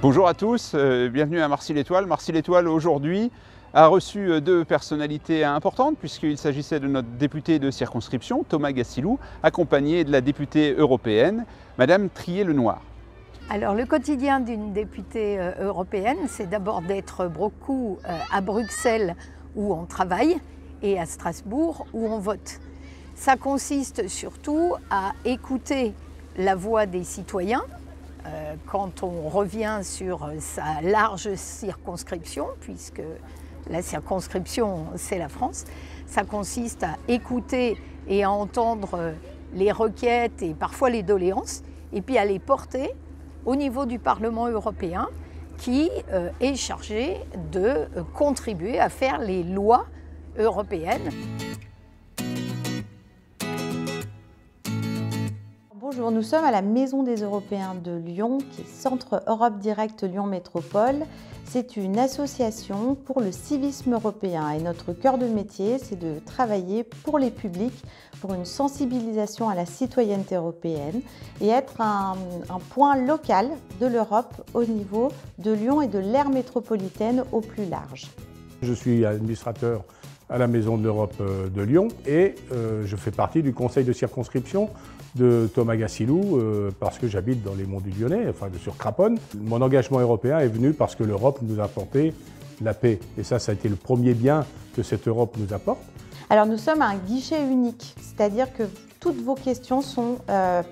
Bonjour à tous, bienvenue à Marcy-l'Étoile. Marcy-l'Étoile aujourd'hui a reçu deux personnalités importantes puisqu'il s'agissait de notre député de circonscription, Thomas Gasilou, accompagné de la députée européenne, Madame Trier-Lenoir. Alors le quotidien d'une députée européenne, c'est d'abord d'être beaucoup à Bruxelles où on travaille et à Strasbourg où on vote. Ça consiste surtout à écouter la voix des citoyens quand on revient sur sa large circonscription, puisque la circonscription c'est la France. Ça consiste à écouter et à entendre les requêtes et parfois les doléances, et puis à les porter au niveau du Parlement européen qui est chargé de contribuer à faire les lois européennes. Bonjour, nous sommes à la Maison des Européens de Lyon, qui est Centre Europe Direct Lyon Métropole. C'est une association pour le civisme européen et notre cœur de métier, c'est de travailler pour les publics, pour une sensibilisation à la citoyenneté européenne et être un point local de l'Europe au niveau de Lyon et de l'aire métropolitaine au plus large. Je suis administrateur à la Maison de l'Europe de Lyon et je fais partie du conseil de circonscription de Thomas Gasilou parce que j'habite dans les monts du Lyonnais, enfin sur Craponne. Mon engagement européen est venu parce que l'Europe nous a apporté la paix. Et ça a été le premier bien que cette Europe nous apporte. Alors nous sommes un guichet unique, c'est-à-dire que toutes vos questions sont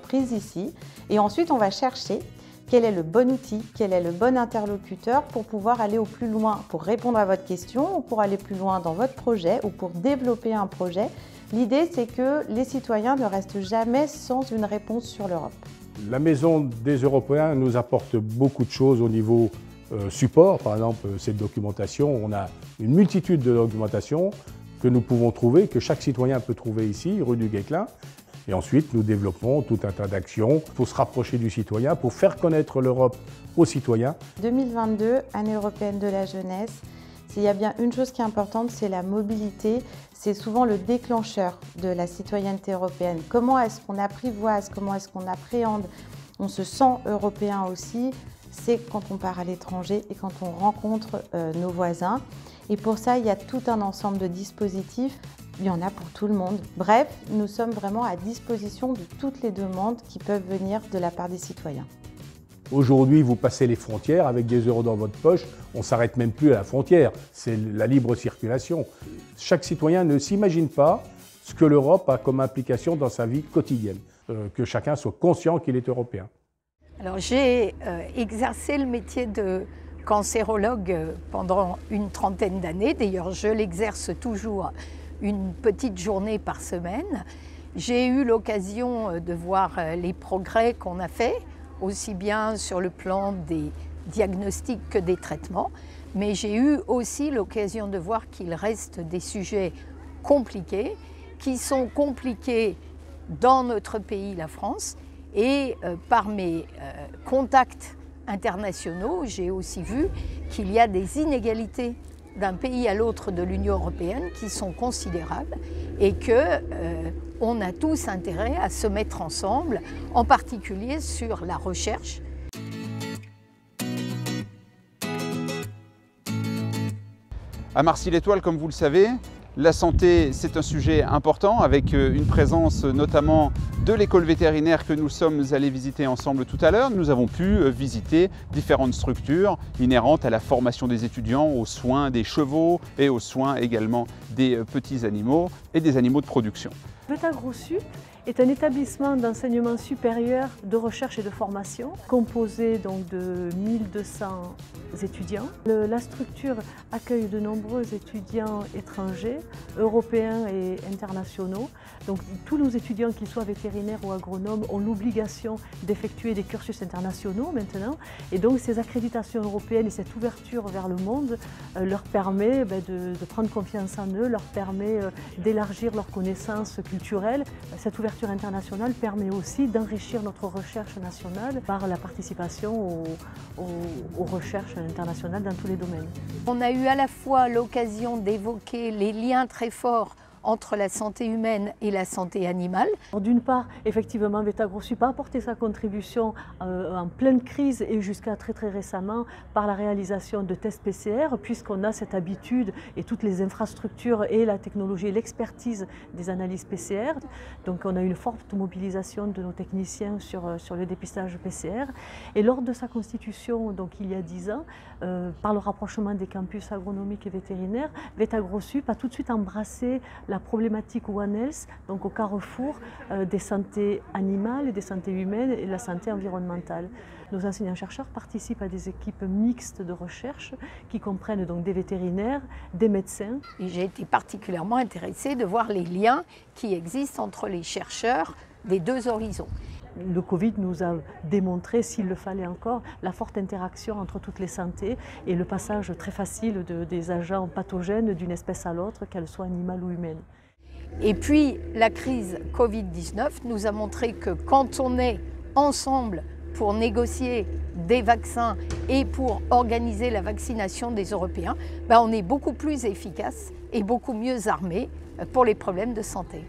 prises ici et ensuite on va chercher quel est le bon outil, quel est le bon interlocuteur pour pouvoir aller au plus loin, pour répondre à votre question ou pour aller plus loin dans votre projet ou pour développer un projet. L'idée, c'est que les citoyens ne restent jamais sans une réponse sur l'Europe. La Maison des Européens nous apporte beaucoup de choses au niveau support. Par exemple, cette documentation, on a une multitude de documentations que nous pouvons trouver, que chaque citoyen peut trouver ici, rue du Guesclin. Et ensuite, nous développons tout un tas d'actions pour se rapprocher du citoyen, pour faire connaître l'Europe aux citoyens. 2022, année européenne de la jeunesse. S'il y a bien une chose qui est importante, c'est la mobilité. C'est souvent le déclencheur de la citoyenneté européenne. Comment est-ce qu'on apprivoise, comment est-ce qu'on appréhende, on se sent européen aussi, c'est quand on part à l'étranger et quand on rencontre nos voisins. Et pour ça, il y a tout un ensemble de dispositifs. Il y en a pour tout le monde. Bref, nous sommes vraiment à disposition de toutes les demandes qui peuvent venir de la part des citoyens. Aujourd'hui, vous passez les frontières avec des euros dans votre poche, on ne s'arrête même plus à la frontière, c'est la libre circulation. Chaque citoyen ne s'imagine pas ce que l'Europe a comme implication dans sa vie quotidienne, que chacun soit conscient qu'il est européen. Alors j'ai exercé le métier de cancérologue pendant une trentaine d'années, d'ailleurs je l'exerce toujours une petite journée par semaine. J'ai eu l'occasion de voir les progrès qu'on a faits, aussi bien sur le plan des diagnostics que des traitements, mais j'ai eu aussi l'occasion de voir qu'il reste des sujets compliqués, qui sont compliqués dans notre pays, la France, et par mes contacts internationaux, j'ai aussi vu qu'il y a des inégalités d'un pays à l'autre de l'Union européenne qui sont considérables et qu'on a tous intérêt à se mettre ensemble, en particulier sur la recherche. À Marcy-l'Étoile, comme vous le savez, la santé, c'est un sujet important avec une présence notamment de l'école vétérinaire que nous sommes allés visiter ensemble tout à l'heure. Nous avons pu visiter différentes structures inhérentes à la formation des étudiants, aux soins des chevaux et aux soins également des petits animaux et des animaux de production. VetaGroSup est un établissement d'enseignement supérieur de recherche et de formation composé donc de 1200 étudiants. La structure accueille de nombreux étudiants étrangers, européens et internationaux. Donc tous nos étudiants, qu'ils soient vétérinaires ou agronomes, ont l'obligation d'effectuer des cursus internationaux maintenant. Et donc ces accréditations européennes et cette ouverture vers le monde leur permet de prendre confiance en eux, leur permet d'élargir leurs connaissances culturelles. Cette ouverture internationale permet aussi d'enrichir notre recherche nationale par la participation aux recherches internationales dans tous les domaines. On a eu à la fois l'occasion d'évoquer les liens très forts entre la santé humaine et la santé animale. D'une part, effectivement, Vetagrosup a apporté sa contribution en pleine crise et jusqu'à très récemment par la réalisation de tests PCR, puisqu'on a cette habitude et toutes les infrastructures et la technologie et l'expertise des analyses PCR. Donc on a une forte mobilisation de nos techniciens sur le dépistage PCR. Et lors de sa constitution, donc il y a 10 ans, par le rapprochement des campus agronomiques et vétérinaires, Vetagrosup a tout de suite embrassé la problématique One Health, donc au carrefour des santé animales et des santé humaines et de la santé environnementale. Nos enseignants-chercheurs participent à des équipes mixtes de recherche qui comprennent donc des vétérinaires, des médecins. J'ai été particulièrement intéressée de voir les liens qui existent entre les chercheurs des deux horizons. Le Covid nous a démontré, s'il le fallait encore, la forte interaction entre toutes les santé et le passage très facile des agents pathogènes d'une espèce à l'autre, qu'elle soit animale ou humaine. Et puis la crise Covid-19 nous a montré que quand on est ensemble pour négocier des vaccins et pour organiser la vaccination des Européens, on est beaucoup plus efficace et beaucoup mieux armé pour les problèmes de santé.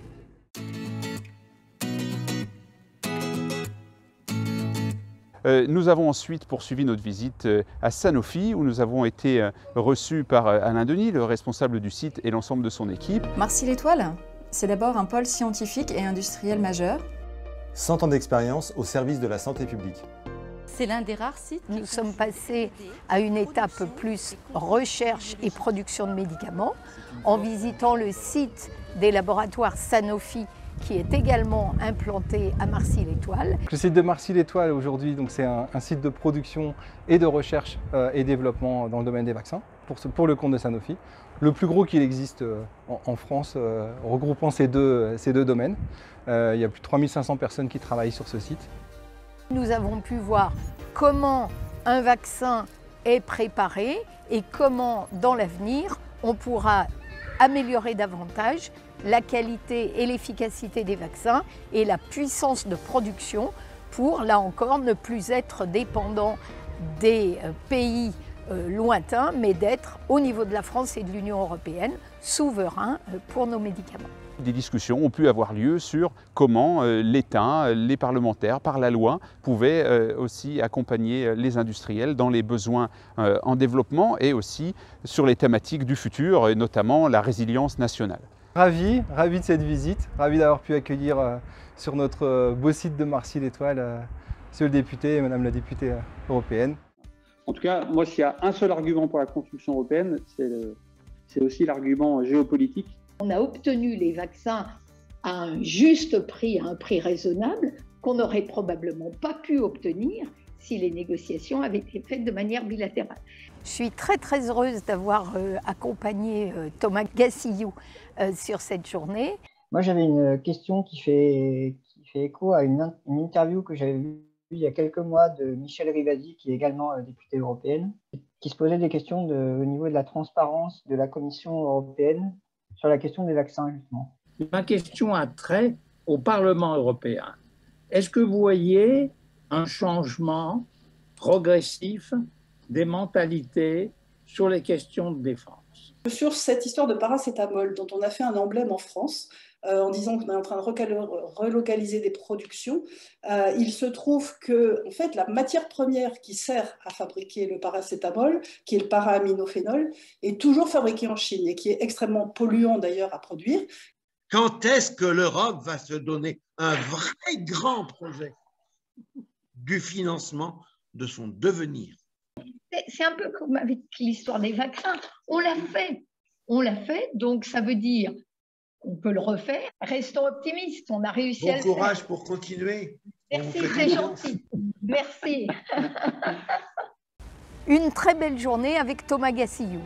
Nous avons ensuite poursuivi notre visite à Sanofi, où nous avons été reçus par Alain Denis, le responsable du site, et l'ensemble de son équipe. Marcy-l'Étoile, c'est d'abord un pôle scientifique et industriel majeur. 100 ans d'expérience au service de la santé publique. C'est l'un des rares sites. Nous sommes passés à une étape plus recherche et production de médicaments en visitant le site des laboratoires Sanofi qui est également implanté à Marcy-l'Étoile. Le site de Marcy-l'Étoile aujourd'hui, c'est un site de production et de recherche et développement dans le domaine des vaccins pour le compte de Sanofi. Le plus gros qu'il existe en France, regroupant ces deux domaines. Il y a plus de 3500 personnes qui travaillent sur ce site. Nous avons pu voir comment un vaccin est préparé et comment, dans l'avenir, on pourra améliorer davantage la qualité et l'efficacité des vaccins et la puissance de production pour, là encore, ne plus être dépendant des pays lointains, mais d'être, au niveau de la France et de l'Union européenne, souverains pour nos médicaments. Des discussions ont pu avoir lieu sur comment l'État, les parlementaires, par la loi, pouvaient aussi accompagner les industriels dans les besoins en développement et aussi sur les thématiques du futur, et notamment la résilience nationale. Ravi de cette visite, ravi d'avoir pu accueillir sur notre beau site de Marcy-l'Étoile monsieur le député et madame la députée européenne. En tout cas, moi, s'il y a un seul argument pour la construction européenne, c'est aussi l'argument géopolitique. On a obtenu les vaccins à un juste prix, à un prix raisonnable, qu'on n'aurait probablement pas pu obtenir si les négociations avaient été faites de manière bilatérale. Je suis très heureuse d'avoir accompagné Thomas Gassillou sur cette journée. Moi, j'avais une question qui fait écho à une interview que j'avais vue il y a quelques mois de Michèle Rivasi, qui est également députée européenne, qui se posait des questions au niveau de la transparence de la Commission européenne sur la question des vaccins, justement. Ma question a trait au Parlement européen. Est-ce que vous voyez un changement progressif des mentalités sur les questions de défense? Sur cette histoire de paracétamol, dont on a fait un emblème en France, en disant qu'on est en train de relocaliser des productions, il se trouve que en fait, la matière première qui sert à fabriquer le paracétamol, qui est le para-aminophénol, est toujours fabriquée en Chine et qui est extrêmement polluant d'ailleurs à produire. Quand est-ce que l'Europe va se donner un vrai grand projet du financement de son devenir? C'est un peu comme avec l'histoire des vaccins. On l'a fait, donc ça veut dire qu'on peut le refaire. Restons optimistes, on a réussi à le faire. Bon courage pour continuer. Merci, c'est gentil. Merci. Une très belle journée avec Thomas Gassillou.